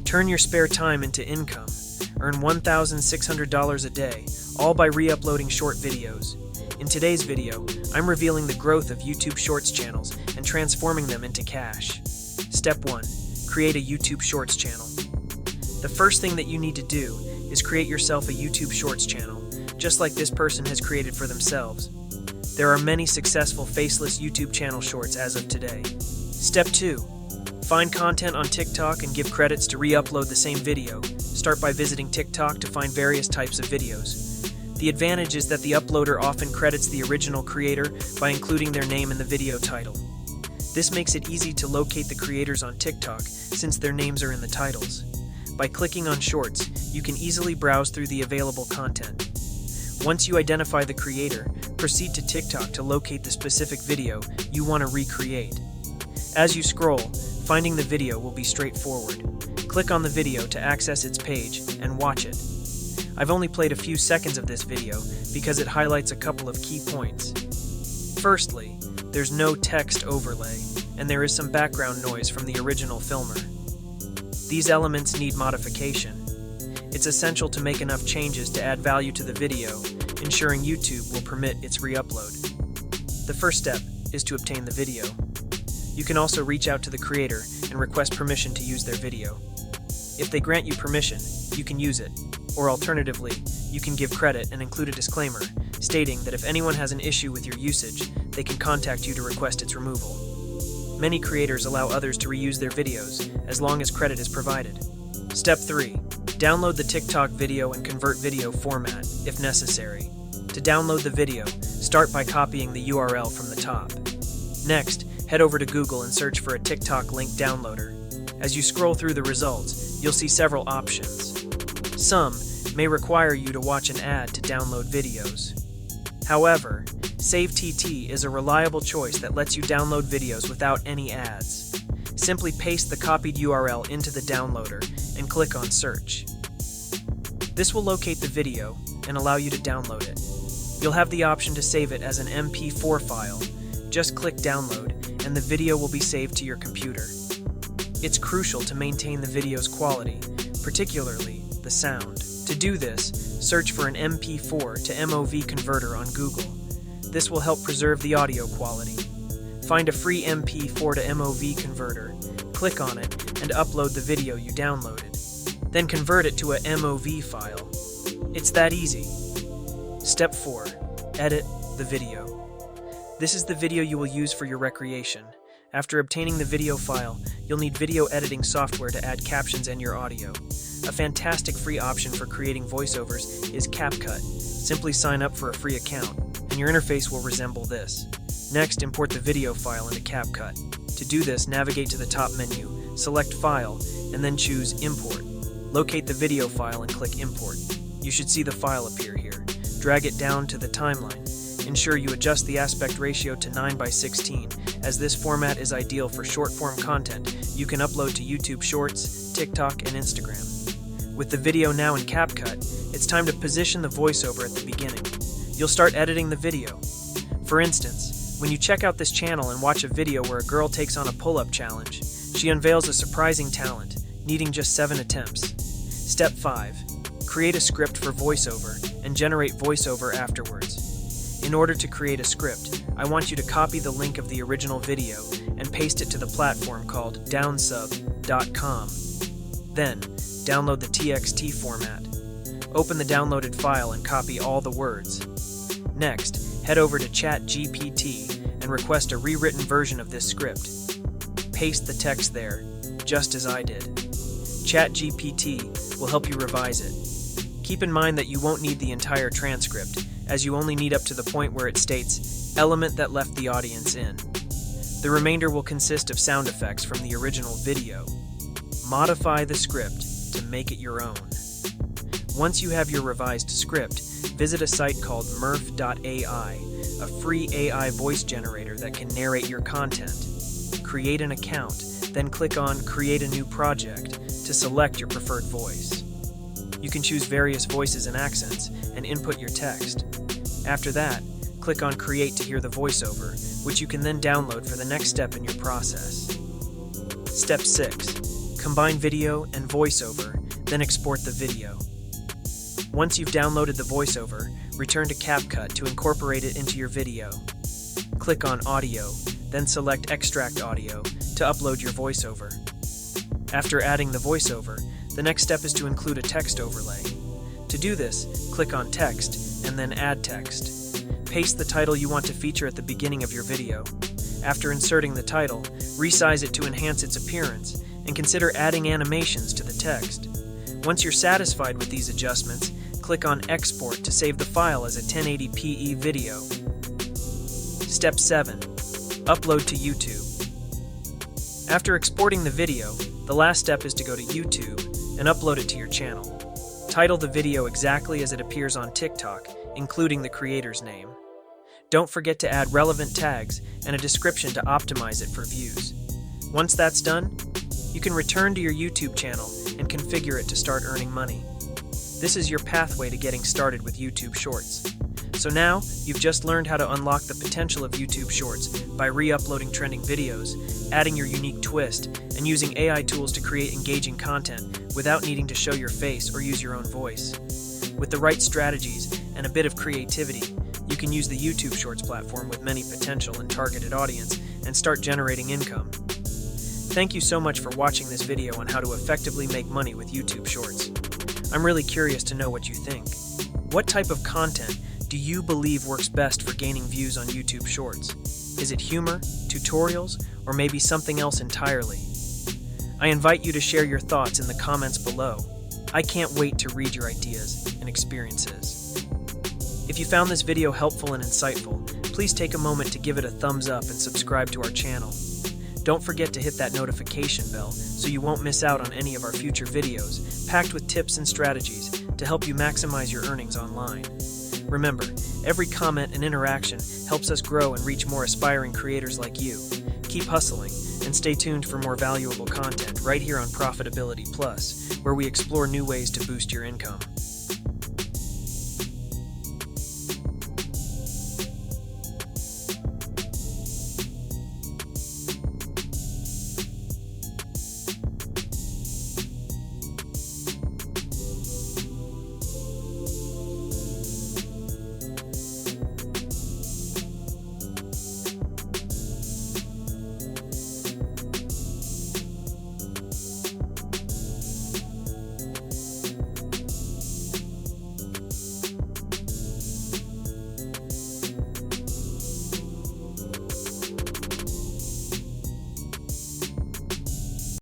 Turn your spare time into income. Earn $1,600 a day, all by re-uploading short videos. In today's video, I'm revealing the growth of YouTube Shorts channels and transforming them into cash. Step 1. Create a YouTube Shorts channel. The first thing that you need to do is create yourself a YouTube Shorts channel, just like this person has created for themselves. There are many successful faceless YouTube channel shorts as of today. Step 2. Find content on TikTok and give credits to re-upload the same video. Start by visiting TikTok to find various types of videos. The advantage is that the uploader often credits the original creator by including their name in the video title. This makes it easy to locate the creators on TikTok since their names are in the titles. By clicking on Shorts, you can easily browse through the available content. Once you identify the creator, proceed to TikTok to locate the specific video you want to recreate. As you scroll, finding the video will be straightforward. Click on the video to access its page and watch it. I've only played a few seconds of this video because it highlights a couple of key points. Firstly, there's no text overlay, and there is some background noise from the original filmer. These elements need modification. It's essential to make enough changes to add value to the video, ensuring YouTube will permit its re-upload. The first step is to obtain the video. You can also reach out to the creator and request permission to use their video. If they grant you permission, you can use it, or alternatively, you can give credit and include a disclaimer stating that if anyone has an issue with your usage, they can contact you to request its removal. Many creators allow others to reuse their videos as long as credit is provided. Step 3. Download the TikTok video and convert video format, if necessary. To download the video, start by copying the URL from the top. Next, head over to Google and search for a TikTok link downloader. As you scroll through the results, you'll see several options. Some may require you to watch an ad to download videos. However, SaveTT is a reliable choice that lets you download videos without any ads. Simply paste the copied URL into the downloader and click on Search. This will locate the video and allow you to download it. You'll have the option to save it as an MP4 file. Just click Download and the video will be saved to your computer. It's crucial to maintain the video's quality, particularly the sound. To do this, search for an MP4 to MOV converter on Google. This will help preserve the audio quality. Find a free MP4 to MOV converter, click on it, and upload the video you downloaded. Then convert it to a MOV file. It's that easy. Step 4. Edit the video. This is the video you will use for your recreation. After obtaining the video file, you'll need video editing software to add captions and your audio. A fantastic free option for creating voiceovers is CapCut. Simply sign up for a free account, and your interface will resemble this. Next, import the video file into CapCut. To do this, navigate to the top menu, select File, and then choose Import. Locate the video file and click Import. You should see the file appear here. Drag it down to the timeline. Ensure you adjust the aspect ratio to 9:16, as this format is ideal for short-form content you can upload to YouTube Shorts, TikTok, and Instagram. With the video now in CapCut, it's time to position the voiceover at the beginning. You'll start editing the video. For instance, when you check out this channel and watch a video where a girl takes on a pull-up challenge, she unveils a surprising talent, needing just 7 attempts. Step 5. Create a script for voiceover and generate voiceover afterwards. In order to create a script, I want you to copy the link of the original video and paste it to the platform called downsub.com. Then, download the TXT format. Open the downloaded file and copy all the words. Next, head over to ChatGPT and request a rewritten version of this script. Paste the text there, just as I did. ChatGPT will help you revise it. Keep in mind that you won't need the entire transcript, as you only need up to the point where it states, "element that left the audience in." The remainder will consist of sound effects from the original video. Modify the script to make it your own. Once you have your revised script, visit a site called murph.ai, a free AI voice generator that can narrate your content. Create an account, then click on Create a New Project to select your preferred voice. You can choose various voices and accents and input your text. After that, click on Create to hear the voiceover, which you can then download for the next step in your process. Step 6. combine video and voiceover, then export the video. Once you've downloaded the voiceover, return to CapCut to incorporate it into your video. Click on Audio, then select Extract Audio to upload your voiceover. After adding the voiceover, the next step is to include a text overlay. To do this, click on Text and then Add Text. Paste the title you want to feature at the beginning of your video. After inserting the title, resize it to enhance its appearance, and consider adding animations to the text. Once you're satisfied with these adjustments, click on Export to save the file as a 1080p video. Step 7. Upload to YouTube. After exporting the video, the last step is to go to YouTube and upload it to your channel. Title the video exactly as it appears on TikTok, including the creator's name. Don't forget to add relevant tags and a description to optimize it for views. Once that's done, you can return to your YouTube channel and configure it to start earning money. This is your pathway to getting started with YouTube Shorts. So now, you've just learned how to unlock the potential of YouTube Shorts by re-uploading trending videos, adding your unique twist, and using AI tools to create engaging content without needing to show your face or use your own voice. With the right strategies and a bit of creativity, you can use the YouTube Shorts platform with many potential and targeted audience and start generating income. Thank you so much for watching this video on how to effectively make money with YouTube Shorts. I'm really curious to know what you think. What type of content do you believe works best for gaining views on YouTube Shorts? Is it humor, tutorials, or maybe something else entirely? I invite you to share your thoughts in the comments below. I can't wait to read your ideas and experiences. If you found this video helpful and insightful, please take a moment to give it a thumbs up and subscribe to our channel. Don't forget to hit that notification bell so you won't miss out on any of our future videos, packed with tips and strategies to help you maximize your earnings online. Remember, every comment and interaction helps us grow and reach more aspiring creators like you. Keep hustling and stay tuned for more valuable content right here on Profitability Plus, where we explore new ways to boost your income.